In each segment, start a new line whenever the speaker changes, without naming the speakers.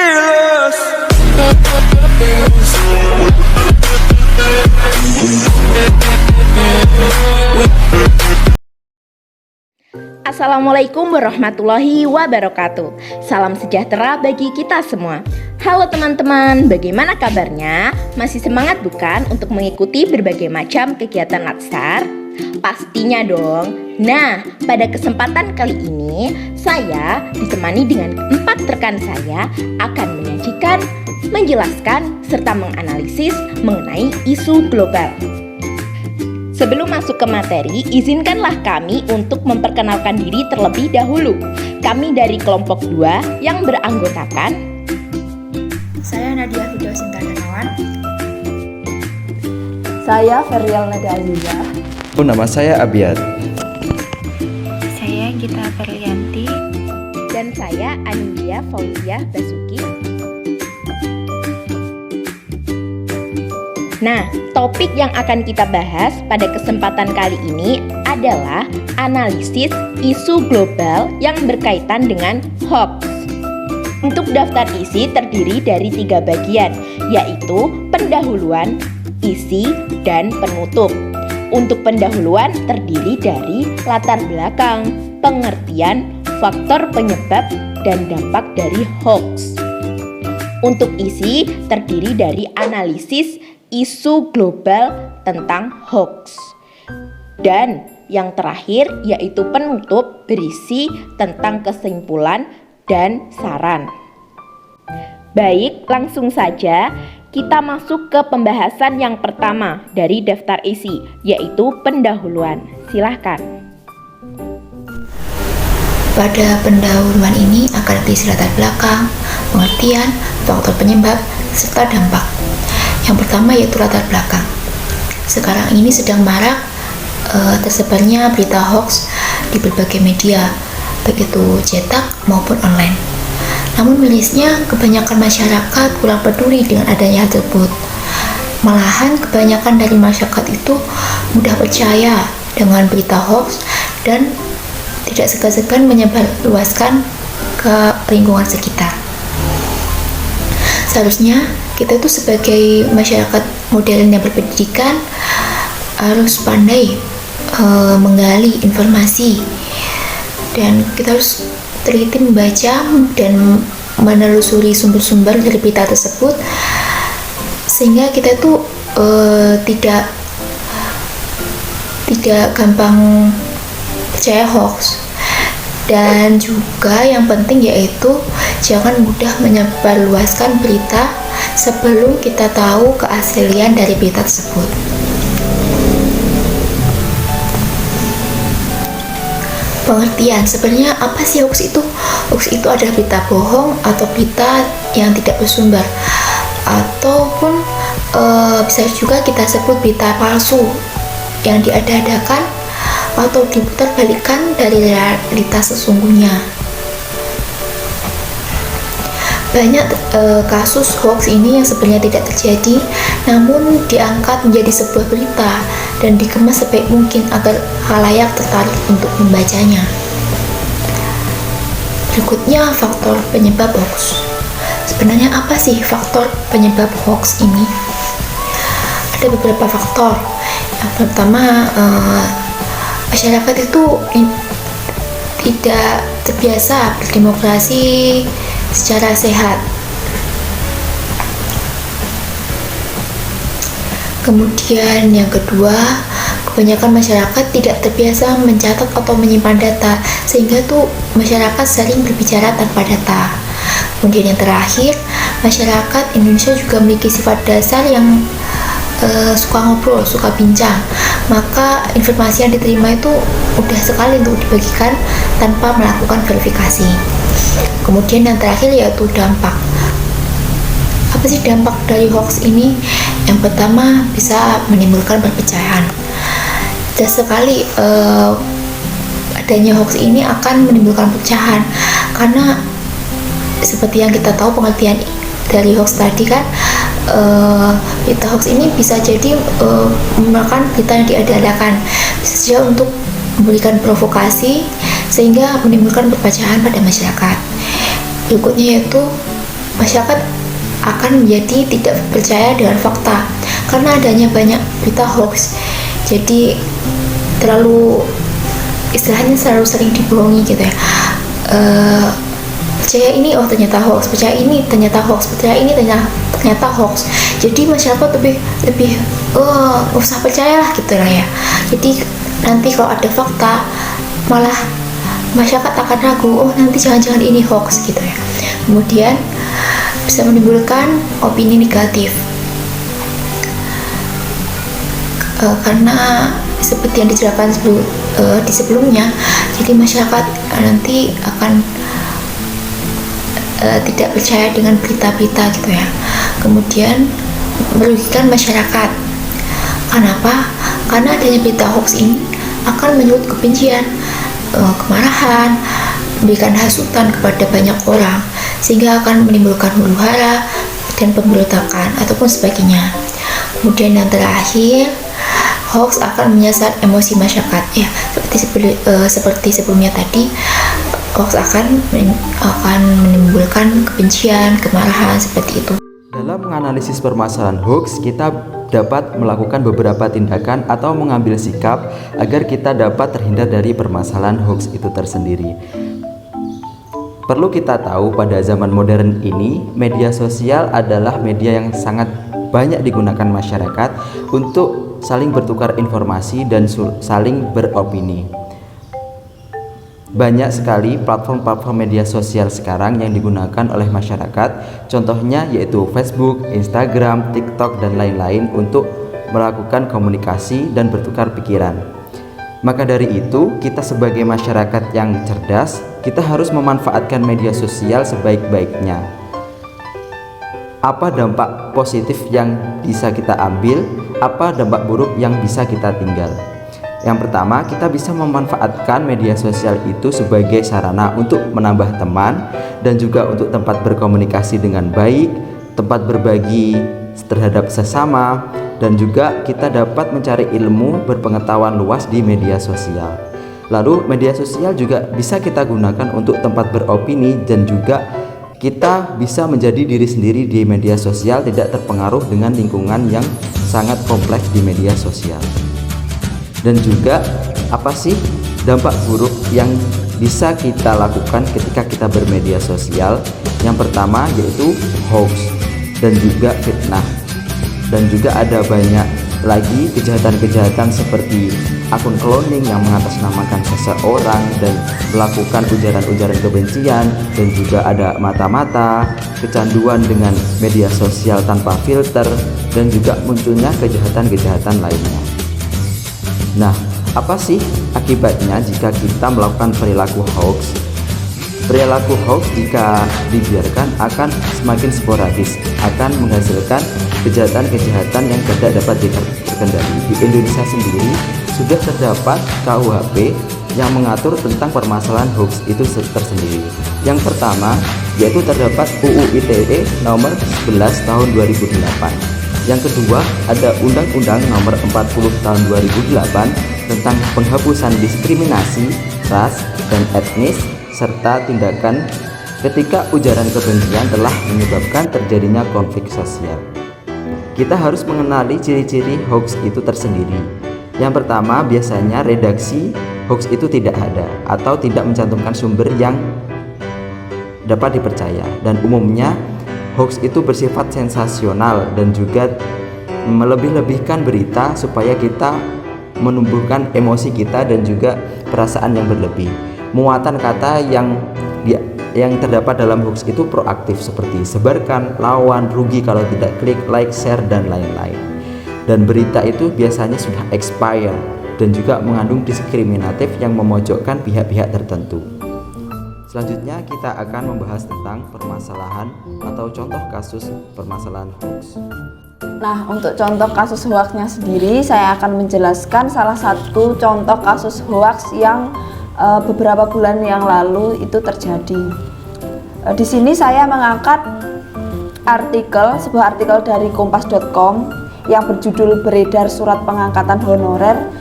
fearless.
Assalamualaikum warahmatullahi wabarakatuh. Salam sejahtera bagi kita semua. Halo teman-teman, bagaimana kabarnya? Masih semangat bukan untuk mengikuti berbagai macam kegiatan Latsar? Pastinya dong. Nah, pada kesempatan kali ini saya ditemani dengan 4 rekan saya akan menyajikan, menjelaskan, serta menganalisis mengenai isu global. Sebelum masuk ke materi, izinkanlah kami untuk memperkenalkan diri terlebih dahulu. Kami dari kelompok 2 yang beranggotakan
Saya Nadia Firdausinta Darmawan.
saya Ferial Nada Aziza.
Nama saya Abiat.
Saya Gita Perlianti.
Dan saya Anindya Fauziah Basuki. Nah, topik yang akan kita bahas pada kesempatan kali ini adalah analisis isu global yang berkaitan dengan hoax. Untuk daftar isi terdiri dari 3 bagian, yaitu pendahuluan, isi, dan penutup. Untuk pendahuluan terdiri dari latar belakang, pengertian, faktor penyebab, dan dampak dari hoax. Untuk isi terdiri dari analisis isu global tentang hoax. Dan yang terakhir yaitu penutup berisi tentang kesimpulan dan saran. Baik, langsung saja kita masuk ke pembahasan yang pertama dari daftar isi, yaitu pendahuluan. Silahkan.
Pada pendahuluan ini akan diisi latar belakang, pengertian, faktor penyebab, serta dampak. Yang pertama yaitu latar belakang. Sekarang ini sedang marak tersebarnya berita hoax di berbagai media, baik itu cetak maupun online. Namun mirisnya kebanyakan masyarakat kurang peduli dengan adanya hal tersebut. Malahan kebanyakan dari masyarakat itu mudah percaya dengan berita hoax dan tidak segan-segan menyebarluaskan ke lingkungan sekitar. Seharusnya kita itu sebagai masyarakat modern yang berpendidikan harus pandai menggali informasi, dan kita harus teliti membaca dan menelusuri sumber-sumber dari berita tersebut, sehingga kita itu tidak gampang percaya hoax. Dan juga yang penting yaitu jangan mudah menyebarluaskan berita sebelum kita tahu keaslian dari berita tersebut. Pengertian, sebenarnya apa sih hoax itu? Hoax itu adalah berita bohong atau berita yang tidak bersumber, ataupun bisa juga kita sebut berita palsu yang diada-adakan atau diputarbalikkan dari realitas sesungguhnya. Banyak kasus hoax ini yang sebenarnya tidak terjadi, namun diangkat menjadi sebuah berita dan dikemas sebaik mungkin agar khalayak tertarik untuk membacanya. Berikutnya, faktor penyebab hoax. Sebenarnya apa sih faktor penyebab hoax ini? Ada beberapa faktor. Yang pertama, masyarakat itu tidak terbiasa berdemokrasi secara sehat. Kemudian yang kedua, kebanyakan masyarakat tidak terbiasa mencatat atau menyimpan data, sehingga tuh masyarakat sering berbicara tanpa data. Kemudian yang terakhir, masyarakat Indonesia juga memiliki sifat dasar yang suka ngobrol, suka bincang, maka informasi yang diterima itu mudah sekali untuk dibagikan tanpa melakukan verifikasi. Kemudian yang terakhir yaitu dampak. Apa sih dampak dari hoax ini? Yang pertama, bisa menimbulkan perpecahan. Jelas sekali adanya hoax ini akan menimbulkan perpecahan, karena seperti yang kita tahu pengertian dari hoax tadi kan, berita hoax ini bisa jadi merupakan berita yang diada-adakan, bisa saja untuk memberikan provokasi sehingga menimbulkan perpecahan pada masyarakat. Berikutnya yaitu masyarakat akan menjadi tidak percaya dengan fakta karena adanya banyak berita hoax. Jadi istilahnya selalu sering dibohongi gitu ya. Percaya ini, oh ternyata hoax, percaya ini ternyata hoax, percaya ini ternyata hoax. Jadi masyarakat lebih usah percayalah gitu lah ya. Jadi nanti kalau ada fakta malah masyarakat akan ragu, oh nanti jangan-jangan ini hoax gitu ya. Kemudian bisa menimbulkan opini negatif karena seperti yang dijelaskan di sebelumnya, jadi masyarakat nanti akan tidak percaya dengan berita-berita gitu ya. Kemudian merugikan masyarakat. Kenapa? Karena adanya berita hoax ini akan menyulut kebencian, kemarahan, memberikan hasutan kepada banyak orang, sehingga akan menimbulkan huru-hara dan pemberontakan ataupun sebagainya. Kemudian yang terakhir, hoax akan menyasar emosi masyarakat. Ya, seperti sebelumnya tadi, hoax akan menimbulkan kebencian, kemarahan seperti itu.
Dalam menganalisis permasalahan hoax, kita dapat melakukan beberapa tindakan atau mengambil sikap agar kita dapat terhindar dari permasalahan hoax itu tersendiri. Perlu kita tahu pada zaman modern ini, media sosial adalah media yang sangat banyak digunakan masyarakat untuk saling bertukar informasi dan saling beropini. Banyak sekali platform-platform media sosial sekarang yang digunakan oleh masyarakat, contohnya yaitu Facebook, Instagram, TikTok, dan lain-lain untuk melakukan komunikasi dan bertukar pikiran. Maka dari itu, kita sebagai masyarakat yang cerdas, kita harus memanfaatkan media sosial sebaik-baiknya. Apa dampak positif yang bisa kita ambil? Apa dampak buruk yang bisa kita tinggal? Yang pertama, kita bisa memanfaatkan media sosial itu sebagai sarana untuk menambah teman dan juga untuk tempat berkomunikasi dengan baik, tempat berbagi terhadap sesama, dan juga kita dapat mencari ilmu berpengetahuan luas di media sosial. Lalu media sosial juga bisa kita gunakan untuk tempat beropini dan juga kita bisa menjadi diri sendiri di media sosial, tidak terpengaruh dengan lingkungan yang sangat kompleks di media sosial. Dan juga apa sih dampak buruk yang bisa kita lakukan ketika kita bermedia sosial? Yang pertama yaitu hoax dan juga fitnah. Dan juga ada banyak lagi kejahatan-kejahatan seperti akun cloning yang mengatasnamakan seseorang dan melakukan ujaran-ujaran kebencian, dan juga ada mata-mata, kecanduan dengan media sosial tanpa filter, dan juga munculnya kejahatan-kejahatan lainnya. Nah, apa sih akibatnya jika kita melakukan perilaku hoax? Perilaku hoax jika dibiarkan akan semakin sporadis, akan menghasilkan kejahatan-kejahatan yang tidak dapat terkendali. Di Indonesia sendiri sudah terdapat KUHP yang mengatur tentang permasalahan hoax itu tersendiri. Yang pertama yaitu terdapat UU ITE nomor 11 tahun 2008. Yang kedua, ada Undang-Undang Nomor 40 Tahun 2008 tentang penghapusan diskriminasi ras dan etnis serta tindakan ketika ujaran kebencian telah menyebabkan terjadinya konflik sosial. Kita harus mengenali ciri-ciri hoax itu tersendiri. Yang pertama, biasanya redaksi hoax itu tidak ada atau tidak mencantumkan sumber yang dapat dipercaya, dan umumnya hoax itu bersifat sensasional dan juga melebih-lebihkan berita supaya kita menumbuhkan emosi kita dan juga perasaan yang berlebih. Muatan kata yang terdapat dalam hoax itu proaktif seperti sebarkan, lawan, rugi kalau tidak klik, like, share, dan lain-lain. Dan berita itu biasanya sudah expire dan juga mengandung diskriminatif yang memojokkan pihak-pihak tertentu. Selanjutnya kita akan membahas tentang permasalahan atau contoh kasus permasalahan hoax.
Nah, untuk contoh kasus hoaxnya sendiri, saya akan menjelaskan salah satu contoh kasus hoax yang beberapa bulan yang lalu itu terjadi. Di sini saya mengangkat sebuah artikel dari kompas.com yang berjudul "Beredar Surat Pengangkatan Honorer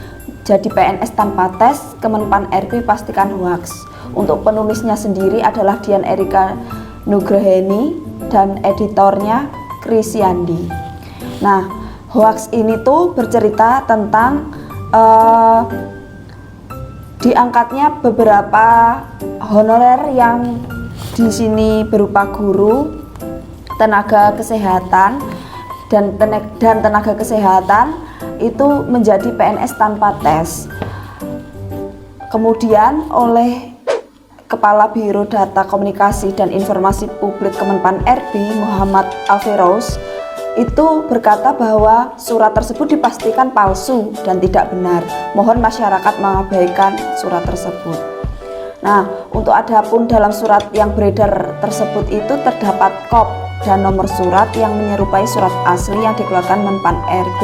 Jadi PNS Tanpa Tes, Kemenpan RB Pastikan Hoaks". Untuk penulisnya sendiri adalah Dian Erika Nugraheni dan editornya Krisyandi. Nah, hoax ini tuh bercerita tentang diangkatnya beberapa honorer yang di sini berupa guru, tenaga kesehatan, dan tenaga kesehatan itu menjadi PNS tanpa tes. Kemudian oleh Kepala Biro Data Komunikasi dan Informasi Publik Kemenpan RB Muhammad Alferous itu berkata bahwa surat tersebut dipastikan palsu dan tidak benar. Mohon masyarakat mengabaikan surat tersebut. Nah, untuk adapun dalam surat yang beredar tersebut itu terdapat kop dan nomor surat yang menyerupai surat asli yang dikeluarkan Menpan RB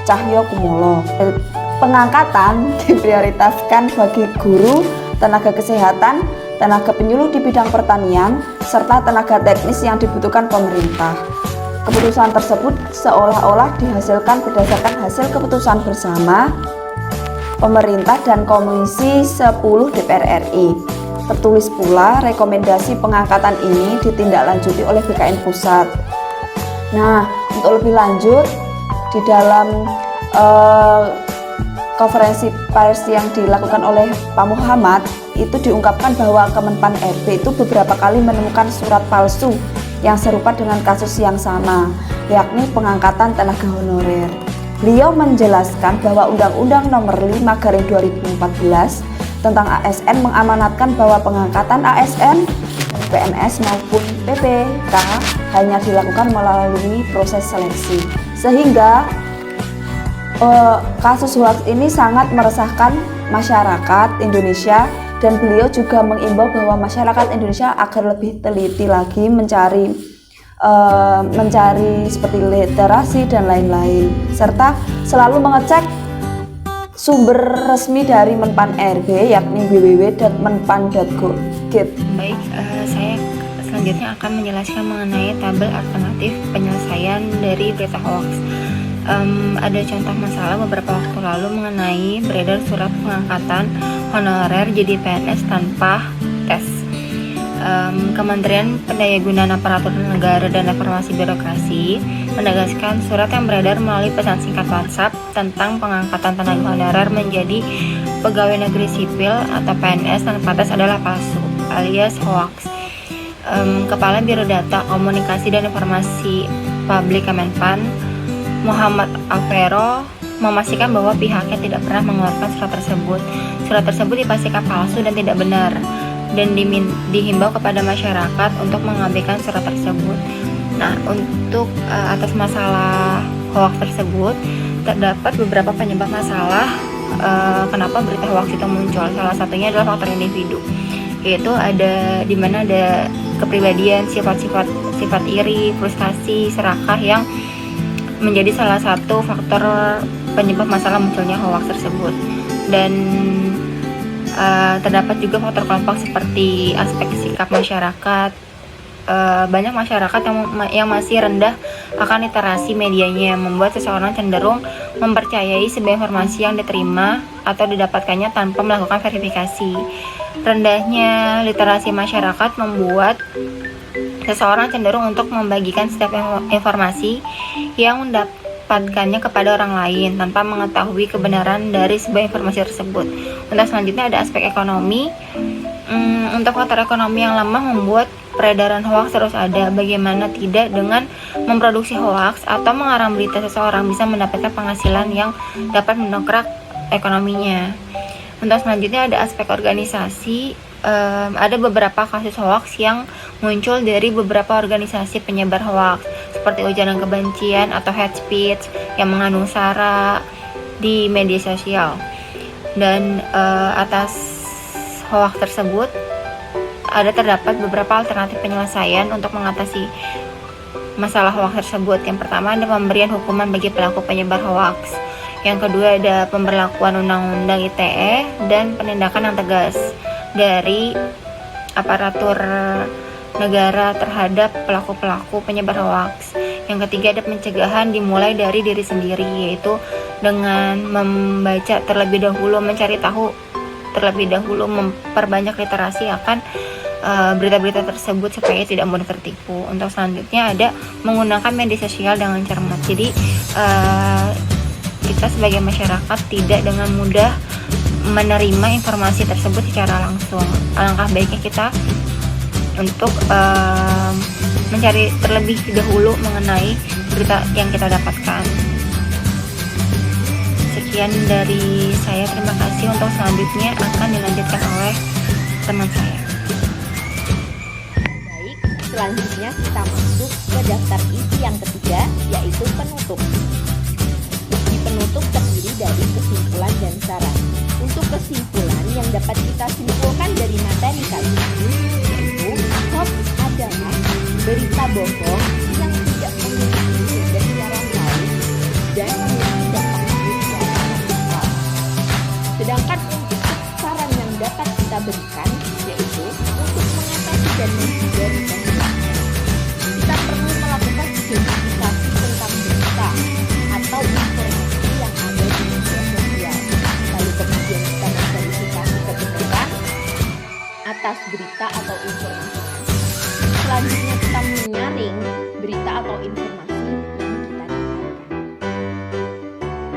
Cahyo Kumolo. Pengangkatan diprioritaskan bagi guru, tenaga kesehatan, tenaga penyuluh di bidang pertanian, serta tenaga teknis yang dibutuhkan pemerintah. Keputusan tersebut seolah-olah dihasilkan berdasarkan hasil keputusan bersama pemerintah dan Komisi 10 DPR RI. Tertulis pula rekomendasi pengangkatan ini ditindaklanjuti oleh BKN Pusat. Nah, untuk lebih lanjut di dalam konferensi pers yang dilakukan oleh Pak Muhammad itu diungkapkan bahwa Kemenpan RB itu beberapa kali menemukan surat palsu yang serupa dengan kasus yang sama, yakni pengangkatan tenaga honorer. Beliau menjelaskan bahwa Undang-Undang Nomor 5/2014 tentang ASN mengamanatkan bahwa pengangkatan ASN, PNS maupun PPK hanya dilakukan melalui proses seleksi. Sehingga kasus hoaks ini sangat meresahkan masyarakat Indonesia, dan beliau juga mengimbau bahwa masyarakat Indonesia agar lebih teliti lagi mencari seperti literasi dan lain-lain, serta selalu mengecek sumber resmi dari Menpan RB yakni www.menpan.go.id.
Baik, saya selanjutnya akan menjelaskan mengenai tabel alternatif penyelesaian dari berita hoax. Ada contoh masalah beberapa waktu lalu mengenai beredar surat pengangkatan honorer jadi PNS tanpa tes. Kementerian Pendayagunaan Aparatur Negara dan Reformasi Birokrasi menegaskan surat yang beredar melalui pesan singkat WhatsApp tentang pengangkatan tenaga honorer menjadi pegawai negeri sipil atau PNS tanpa tes adalah palsu alias hoax. Kepala Biro Data Komunikasi dan Informasi Publik Kemenpan Muhammad Alferous memastikan bahwa pihaknya tidak pernah mengeluarkan surat tersebut. Surat tersebut dipastikan palsu dan tidak benar, dan dihimbau kepada masyarakat untuk mengabaikan surat tersebut. Nah, untuk atas masalah hoax tersebut, terdapat beberapa penyebab masalah kenapa berita hoax itu muncul. Salah satunya adalah faktor individu, yaitu ada di mana ada kepribadian, sifat iri, frustasi, serakah yang menjadi salah satu faktor penyebab masalah munculnya hoax tersebut. Dan terdapat juga faktor kelompok seperti aspek sikap masyarakat. Banyak masyarakat yang masih rendah akan literasi medianya, membuat seseorang cenderung mempercayai sebuah informasi yang diterima atau didapatkannya tanpa melakukan verifikasi. Rendahnya literasi masyarakat membuat seseorang cenderung untuk membagikan setiap informasi yang mendapatkannya kepada orang lain tanpa mengetahui kebenaran dari sebuah informasi tersebut. Untuk selanjutnya ada aspek ekonomi. Untuk faktor ekonomi yang lemah membuat peredaran hoaks terus ada. Bagaimana tidak dengan memproduksi hoaks atau mengarang berita, seseorang bisa mendapatkan penghasilan yang dapat mendongkrak ekonominya. Untuk selanjutnya ada aspek organisasi. Ada beberapa kasus hoaks yang muncul dari beberapa organisasi penyebar hoaks seperti ujaran kebencian atau hate speech yang mengandung sara di media sosial. Dan atas hoaks tersebut terdapat beberapa alternatif penyelesaian untuk mengatasi masalah hoaks tersebut. Yang pertama ada pemberian hukuman bagi pelaku penyebar hoaks. Yang kedua ada pemberlakuan undang-undang ITE dan penindakan yang tegas dari aparatur negara terhadap pelaku-pelaku penyebar hoaks. Yang ketiga ada pencegahan dimulai dari diri sendiri, yaitu dengan membaca terlebih dahulu, mencari tahu terlebih dahulu, memperbanyak literasi akan berita-berita tersebut supaya tidak mudah tertipu. Untuk selanjutnya ada menggunakan media sosial dengan cermat. Jadi kita sebagai masyarakat tidak dengan mudah menerima informasi tersebut secara langsung. Alangkah baiknya kita untuk mencari terlebih dahulu mengenai berita yang kita dapatkan. Sekian dari saya, terima kasih. Untuk selanjutnya akan dilanjutkan oleh teman saya.
Baik, selanjutnya kita masuk ke daftar isi yang ketiga, yaitu penutup. Isi penutup terdiri dari kesimpulan dan saran. Untuk kesimpulan yang dapat kita simpulkan dari materi kali ini, yaitu hoax adalah berita bohong yang tidak memiliki sumber secara lain dan memiliki dampak buruk secara nasional. Sedangkan untuk saran yang dapat kita berikan, yaitu untuk mengatasi dan menghindari hoax, kita perlu melakukan identifikasi tentang berita atau informasi yang ada di media sosial. Lalu kemudian kita memverifikasi kebenaran atas berita atau informasi. Selanjutnya kita menyaring berita atau informasi yang kita dapatkan.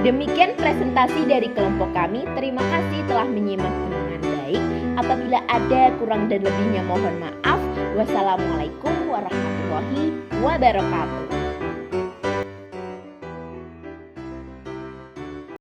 Demikian presentasi dari kelompok kami. Terima kasih telah menyimak dengan baik. Apabila ada kurang dan lebihnya mohon maaf. Wassalamualaikum warahmatullahi wabarakatuh.